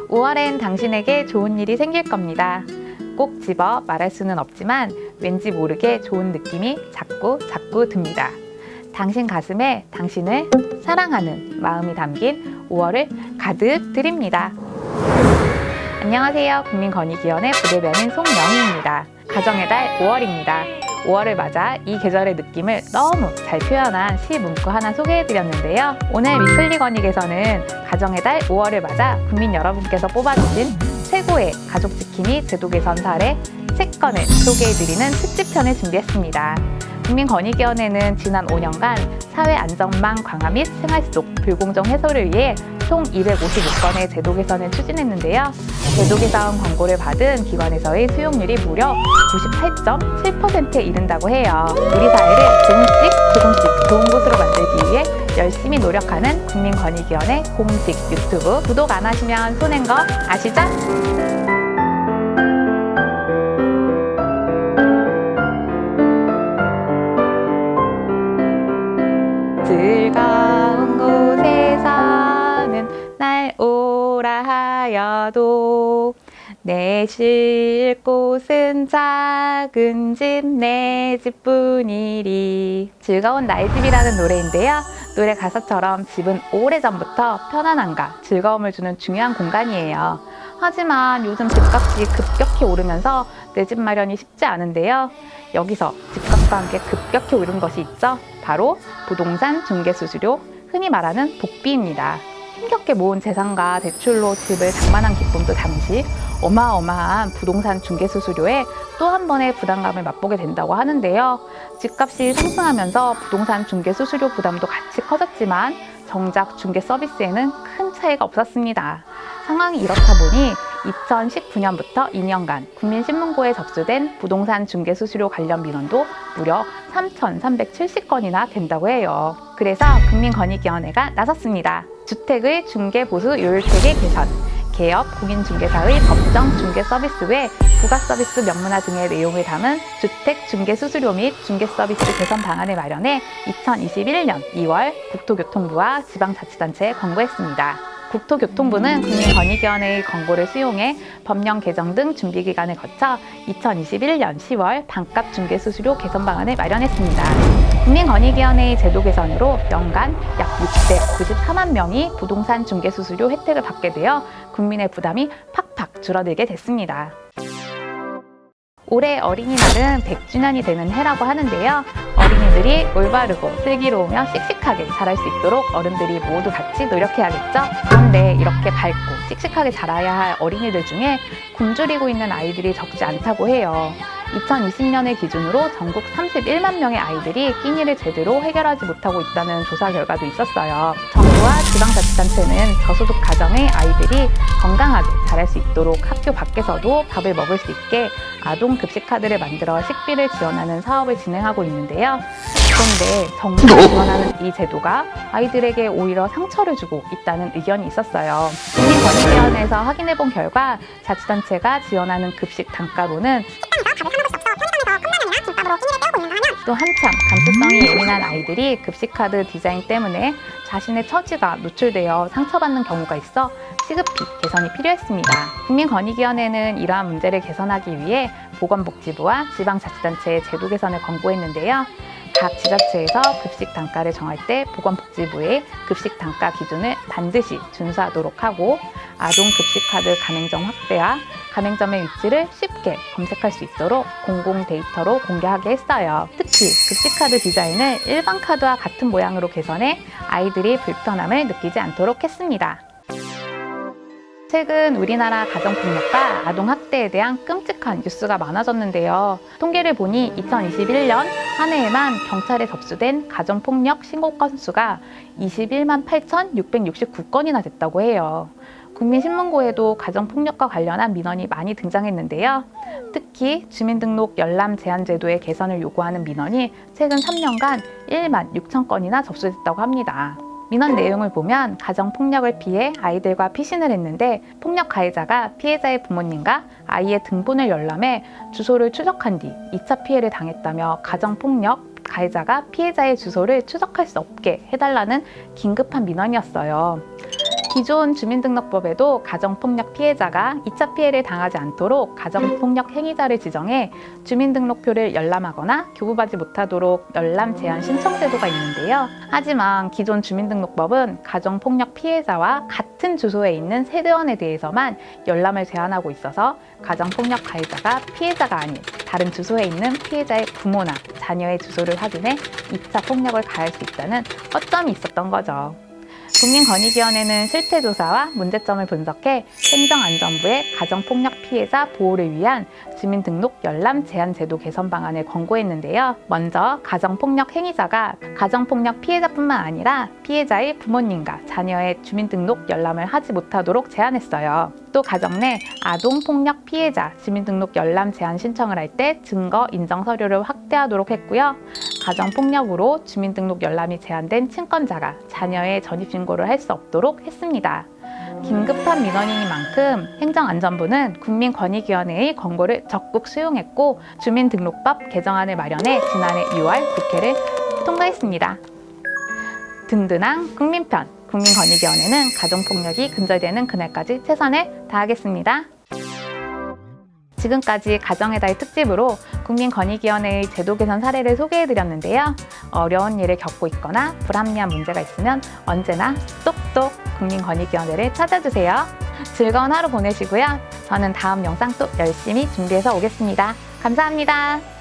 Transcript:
5월엔 당신에게 좋은 일이 생길 겁니다. 꼭 집어 말할 수는 없지만 왠지 모르게 좋은 느낌이 자꾸 듭니다. 당신 가슴에 당신을 사랑하는 마음이 담긴 5월을 가득 드립니다. 안녕하세요. 국민권익위원회 부대변인 송영희입니다. 가정의 달 5월입니다. 5월을 맞아 이 계절의 느낌을 너무 잘 표현한 시 문구 하나 소개해드렸는데요. 오늘 위클리 권익에서는 가정의 달 5월을 맞아 국민 여러분께서 뽑아주신 최고의 가족지킴이 제도 개선 사례 3건을 소개해드리는 특집편을 준비했습니다. 국민권익위원회는 지난 5년간 사회 안전망 강화 및 생활 속 불공정 해소를 위해 총 255건의 제도 개선을 추진했는데요. 제도 개선 권고를 받은 기관에서의 수용률이 무려 98.7%에 이른다고 해요. 우리 사회를 조금씩 좋은 곳으로 만들기 위해 열심히 노력하는 국민권익위원회 공식 유튜브 구독 안 하시면 손해인 거 아시죠? 즐거운 곳에서는 날 오라 하여도 내 쉴 곳은 작은 집 내 집뿐이리. 즐거운 나의 집이라는 노래인데요. 노래 가사처럼 집은 오래전부터 편안함과 즐거움을 주는 중요한 공간이에요. 하지만 요즘 집값이 급격히 오르면서 내 집 마련이 쉽지 않은데요. 여기서 집값과 함께 급격히 오른 것이 있죠. 바로 부동산 중개수수료, 흔히 말하는 복비입니다. 힘겹게 모은 재산과 대출로 집을 장만한 기쁨도 잠시 어마어마한 부동산 중개수수료에 또 한 번의 부담감을 맛보게 된다고 하는데요. 집값이 상승하면서 부동산 중개수수료 부담도 같이 커졌지만 정작 중개 서비스에는 큰 차이가 없었습니다. 상황이 이렇다 보니 2019년부터 2년간 국민신문고에 접수된 부동산 중개수수료 관련 민원도 무려 3,370건이나 된다고 해요. 그래서 국민권익위원회가 나섰습니다. 주택의 중개보수효율체계 개선, 개업 공인중개사의 법정 중개서비스 외 부가서비스 명문화 등의 내용을 담은 주택중개수수료 및 중개서비스 개선 방안을 마련해 2021년 2월 국토교통부와 지방자치단체에 권고했습니다. 국토교통부는 국민권익위원회의 권고를 수용해 법령 개정 등 준비기간을 거쳐 2021년 10월 반값 중개수수료 개선 방안을 마련했습니다. 국민권익위원회의 제도 개선으로 연간 약 694만 명이 부동산 중개수수료 혜택을 받게 되어 국민의 부담이 팍팍 줄어들게 됐습니다. 올해 어린이날은 100주년이 되는 해라고 하는데요. 어린이들이 올바르고 슬기로우며 씩씩하게 자랄 수 있도록 어른들이 모두 같이 노력해야겠죠? 그런데 이렇게 밝고 씩씩하게 자라야 할 어린이들 중에 굶주리고 있는 아이들이 적지 않다고 해요. 2020년을 기준으로 전국 31만 명의 아이들이 끼니를 제대로 해결하지 못하고 있다는 조사 결과도 있었어요. 정부와 지방자치단체는 저소득 가정의 아이들이 건강하게 자랄 수 있도록 학교 밖에서도 밥을 먹을 수 있게 아동급식카드를 만들어 식비를 지원하는 사업을 진행하고 있는데요. 그런데 정부가 지원하는 이 제도가 아이들에게 오히려 상처를 주고 있다는 의견이 있었어요. 국민권익위원회에서 확인해본 결과 자치단체가 지원하는 급식 단가로는 또 한참 감수성이 예민한 아이들이 급식카드 디자인 때문에 자신의 처지가 노출되어 상처받는 경우가 있어 시급히 개선이 필요했습니다. 국민권익위원회는 이러한 문제를 개선하기 위해 보건복지부와 지방자치단체의 제도 개선을 권고했는데요. 각 지자체에서 급식 단가를 정할 때 보건복지부의 급식 단가 기준을 반드시 준수하도록 하고 아동 급식카드 가맹점 확대와 가맹점의 위치를 쉽게 검색할 수 있도록 공공 데이터로 공개하게 했어요. 특히 급식카드 디자인을 일반 카드와 같은 모양으로 개선해 아이들이 불편함을 느끼지 않도록 했습니다. 최근 우리나라 가정폭력과 아동학대에 대한 끔찍한 뉴스가 많아졌는데요. 통계를 보니 2021년 한 해에만 경찰에 접수된 가정폭력 신고 건수가 21만 8,669건이나 됐다고 해요. 국민신문고에도 가정폭력과 관련한 민원이 많이 등장했는데요. 특히 주민등록 열람 제한 제도의 개선을 요구하는 민원이 최근 3년간 1만 6천 건이나 접수됐다고 합니다. 민원 내용을 보면 가정폭력을 피해 아이들과 피신을 했는데 폭력 가해자가 피해자의 부모님과 아이의 등본을 열람해 주소를 추적한 뒤 2차 피해를 당했다며 가정폭력 가해자가 피해자의 주소를 추적할 수 없게 해달라는 긴급한 민원이었어요. 기존 주민등록법에도 가정폭력 피해자가 2차 피해를 당하지 않도록 가정폭력 행위자를 지정해 주민등록표를 열람하거나 교부받지 못하도록 열람 제한 신청 제도가 있는데요. 하지만 기존 주민등록법은 가정폭력 피해자와 같은 주소에 있는 세대원에 대해서만 열람을 제한하고 있어서 가정폭력 가해자가 피해자가 아닌 다른 주소에 있는 피해자의 부모나 자녀의 주소를 확인해 2차 폭력을 가할 수 있다는 허점이 있었던 거죠. 국민권익위원회는 실태조사와 문제점을 분석해 행정안전부에 가정폭력 피해자 보호를 위한 주민등록 열람 제한 제도 개선 방안을 권고했는데요. 먼저 가정폭력 행위자가 가정폭력 피해자뿐만 아니라 피해자의 부모님과 자녀의 주민등록 열람을 하지 못하도록 제한했어요. 또 가정 내 아동폭력 피해자 주민등록 열람 제한 신청을 할 때 증거 인정 서류를 확대하도록 했고요. 가정폭력으로 주민등록 열람이 제한된 친권자가 자녀의 전입신고를 할 수 없도록 했습니다. 긴급한 민원이니만큼 행정안전부는 국민권익위원회의 권고를 적극 수용했고 주민등록법 개정안을 마련해 지난해 6월 국회를 통과했습니다. 든든한 국민편, 국민권익위원회는 가정폭력이 근절되는 그날까지 최선을 다하겠습니다. 지금까지 가정의 달 특집으로 국민권익위원회의 제도 개선 사례를 소개해드렸는데요. 어려운 일을 겪고 있거나 불합리한 문제가 있으면 언제나 똑똑 국민권익위원회를 찾아주세요. 즐거운 하루 보내시고요. 저는 다음 영상 또 열심히 준비해서 오겠습니다. 감사합니다.